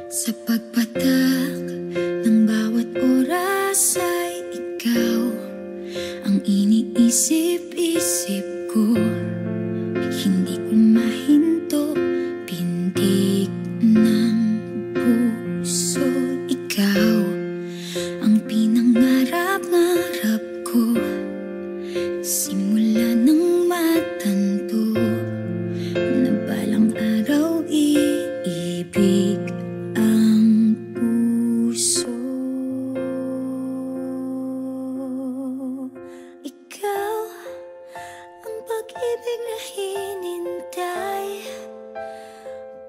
Sa pagpatak ng bawat oras ay ikaw ang iniisip-isip ko. Hindi ko mahinto, pintig ng puso. Ikaw ang pinangarap-ngarap ko, simula ng matanto na balang araw iibig ang puso. Ikaw ang pag-ibig na hinintay,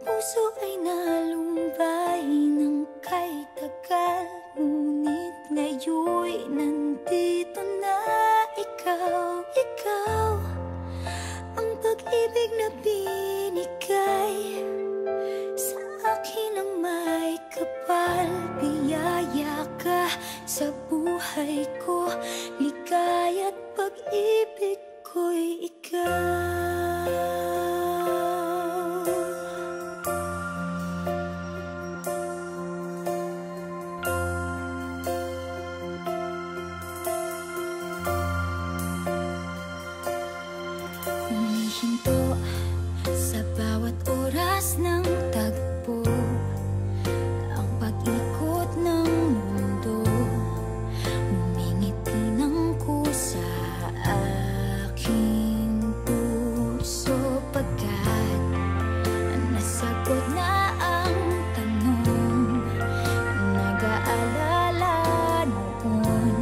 puso ay nalumbay ng kay tagal, ngunit ngayon'y nandito na ikaw. Ikaw ang pag-ibig na binigay sa akin ang may kapal. Biyaya ka sa buhay ko, ligaya't pag-ibig ko'y ikaw. Humihinto sa bawat oras ng tagpo, ang pag-ikot ng mundo, humingiti ng kusa aking puso. Pagkat nasagot na ang tanong, nag-aalala noon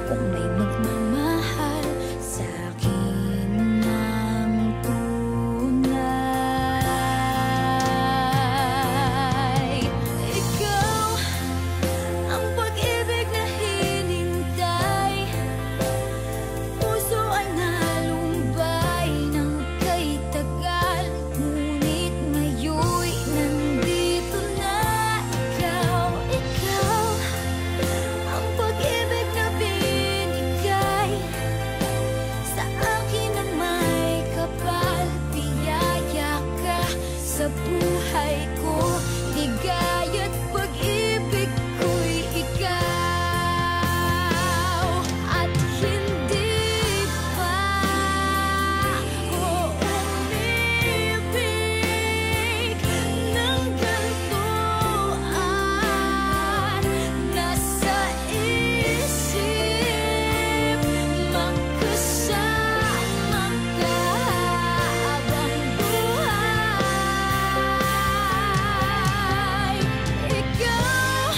kung may magmamahal sa akin ng tunay. Ikaw ang pag-ibig na hinintay, puso ay nalumbay ng kay tagal, ngunit ngayon'y nandito na ikaw. Ikaw ang pag-ibig na binigay sa akin ang may kapal. Biyaya ka sa buhay ko, ligaya't pag-ibig ko'y ikaw. At hindi pa ako umibig ng ganito, at nasa isip magkasama ka habang buhay. Ikaw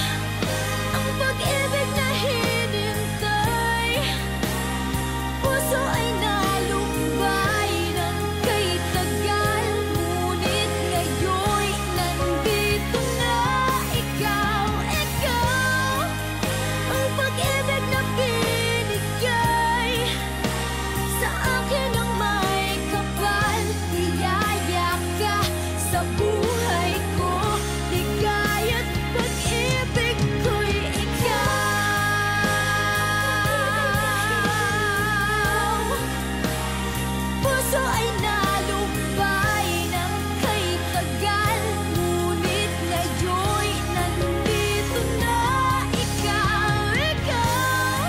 ang pag-ibig na hinintay, puso ay nalumbay ng kay tagal, ngunit ngayon'y nandito na ikaw. Ikaw ang pag-ibig na binigay sa akin ang may kapal. Biyaya ka sa buhay ko, ligaya't pag-ibig ko'y ikaw. Puso ay nalumbay ng kay tagal, ngunit ngayon'y nandito na ikaw. Ikaw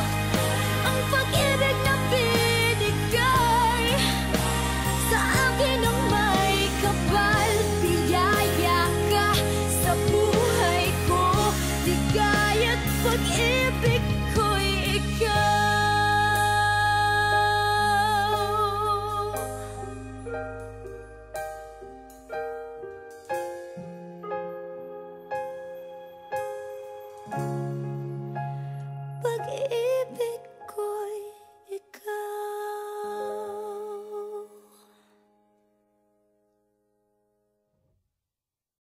ang pag-ibig na binigay sa akin ang may kapal. Biyaya ka sa buhay ko, ligaya't pag-ibig ko'y ikaw.